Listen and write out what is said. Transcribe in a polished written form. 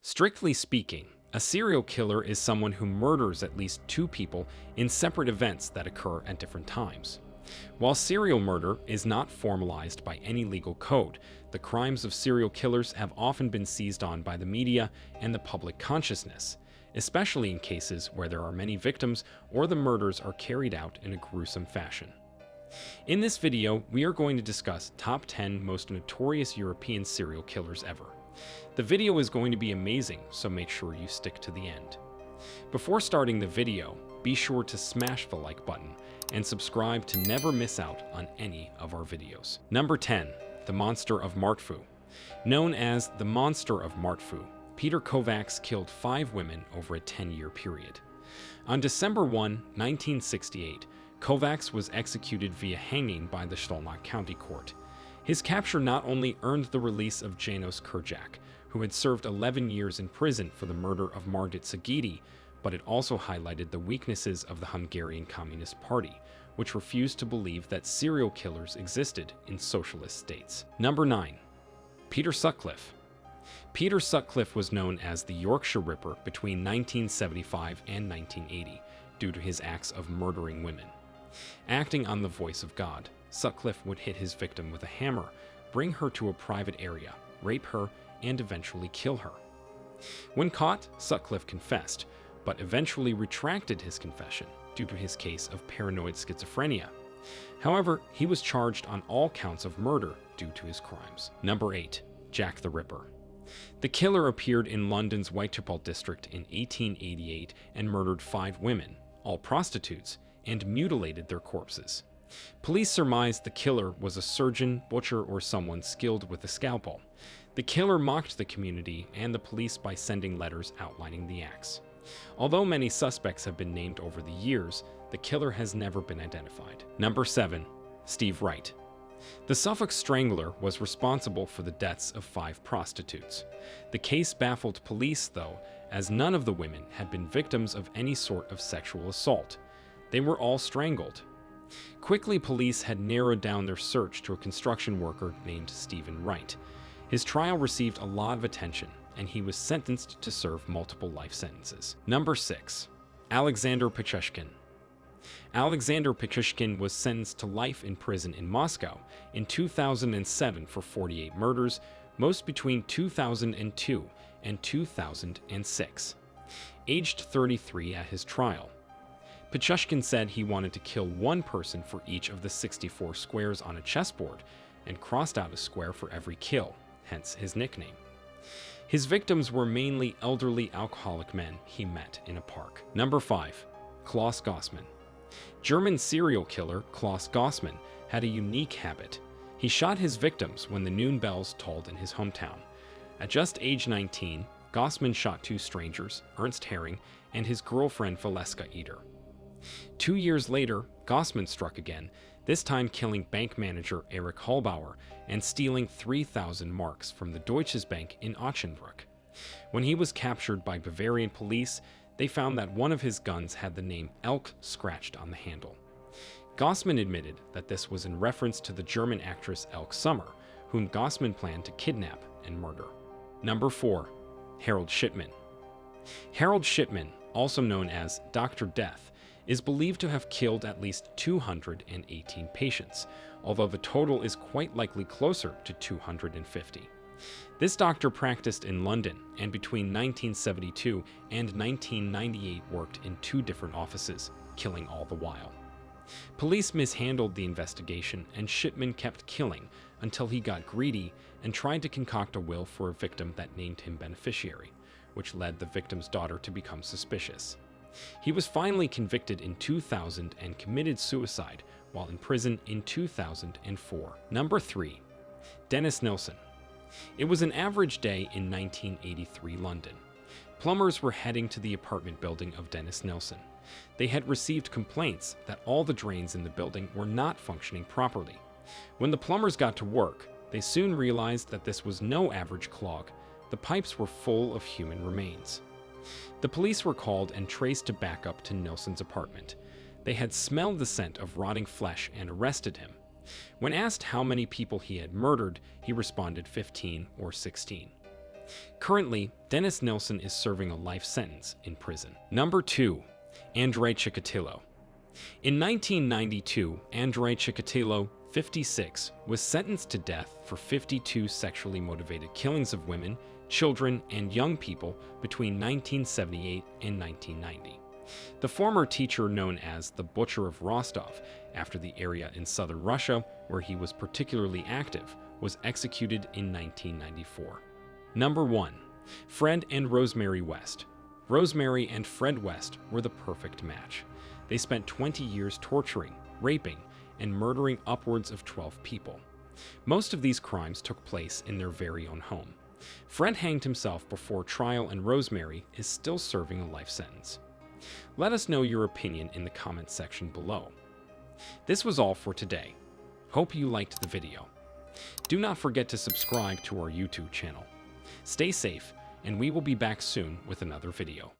Strictly speaking, a serial killer is someone who murders at least two people in separate events that occur at different times. While serial murder is not formalized by any legal code, the crimes of serial killers have often been seized on by the media and the public consciousness, especially in cases where there are many victims or the murders are carried out in a gruesome fashion. In this video, we are going to discuss top 10 most notorious European serial killers ever. The video is going to be amazing, so make sure you stick to the end. Before starting the video, be sure to smash the like button and subscribe to never miss out on any of our videos. Number 10. The Monster of MARTFU. Known as the Monster of MARTFU, Peter Kovacs killed 5 women over a 10-year period. On December 1, 1968, Kovacs was executed via hanging by the Szolnok County Court. His capture not only earned the release of Janos Kurjak, who had served 11 years in prison for the murder of Margit Szigeti, but it also highlighted the weaknesses of the Hungarian Communist Party, which refused to believe that serial killers existed in socialist states. Number 9. Peter Sutcliffe. Peter Sutcliffe was known as the Yorkshire Ripper between 1975 and 1980 due to his acts of murdering women. Acting on the voice of God, Sutcliffe would hit his victim with a hammer, bring her to a private area, rape her, and eventually kill her. When caught, Sutcliffe confessed, but eventually retracted his confession due to his case of paranoid schizophrenia. However, he was charged on all counts of murder due to his crimes. Number 8. Jack the Ripper. The killer appeared in London's Whitechapel district in 1888 and murdered 5 women, all prostitutes, and mutilated their corpses. Police surmised the killer was a surgeon, butcher, or someone skilled with a scalpel. The killer mocked the community and the police by sending letters outlining the acts. Although many suspects have been named over the years, the killer has never been identified. Number 7. Steve Wright. The Suffolk Strangler was responsible for the deaths of 5 prostitutes. The case baffled police, though, as none of the women had been victims of any sort of sexual assault. They were all strangled. Quickly, police had narrowed down their search to a construction worker named Stephen Wright. His trial received a lot of attention, and he was sentenced to serve multiple life sentences. Number 6. Alexander Pichushkin. Alexander Pichushkin was sentenced to life in prison in Moscow in 2007 for 48 murders, most between 2002 and 2006. Aged 33 at his trial, Pichushkin said he wanted to kill one person for each of the 64 squares on a chessboard and crossed out a square for every kill, hence his nickname. His victims were mainly elderly alcoholic men he met in a park. Number 5. KLAUS GOSSMAN. German serial killer KLAUS GOSSMAN had a unique habit. He shot his victims when the noon bells tolled in his hometown. At just age 19, GOSSMAN shot 2 strangers, Ernst Herring and his girlfriend Valeska Eder. 2 years later, GOSSMAN struck again, this time killing bank manager Erich Hallbauer and stealing 3,000 marks from the Deutsches Bank in Ottenbruck. When he was captured by Bavarian police, they found that one of his guns had the name Elk scratched on the handle. GOSSMAN admitted that this was in reference to the German actress Elke Sommer, whom GOSSMAN planned to kidnap and murder. Number 4. Harold Shipman. Harold Shipman, also known as Dr. Death, is believed to have killed at least 218 patients, although the total is quite likely closer to 250. This doctor practiced in London and between 1972 and 1998 worked in 2 different offices, killing all the while. Police mishandled the investigation and Shipman kept killing until he got greedy and tried to concoct a will for a victim that named him beneficiary, which led the victim's daughter to become suspicious. He was finally convicted in 2000 and committed suicide while in prison in 2004. Number 3. Dennis Nilsen. It was an average day in 1983 London. Plumbers were heading to the apartment building of Dennis Nilsen. They had received complaints that all the drains in the building were not functioning properly. When the plumbers got to work, they soon realized that this was no average clog. The pipes were full of human remains. The police were called and traced to back up to Nilsen's apartment. They had smelled the scent of rotting flesh and arrested him. When asked how many people he had murdered, he responded 15 or 16. Currently, Dennis Nilsen is serving a life sentence in prison. Number 2. ANDREI CHIKATILO. In 1992, ANDREI CHIKATILO, 56, was sentenced to death for 52 sexually motivated killings of women, children, and young people between 1978 and 1990. The former teacher, known as the Butcher of Rostov, after the area in southern Russia where he was particularly active, was executed in 1994. Number 1. Fred and Rosemary West. Rosemary and Fred West were the perfect match. They spent 20 years torturing, raping, and murdering upwards of 12 people. Most of these crimes took place in their very own home. Fred hanged himself before trial, and Rosemary is still serving a life sentence. Let us know your opinion in the comments section below. This was all for today. Hope you liked the video. Do not forget to subscribe to our YouTube channel. Stay safe, and we will be back soon with another video.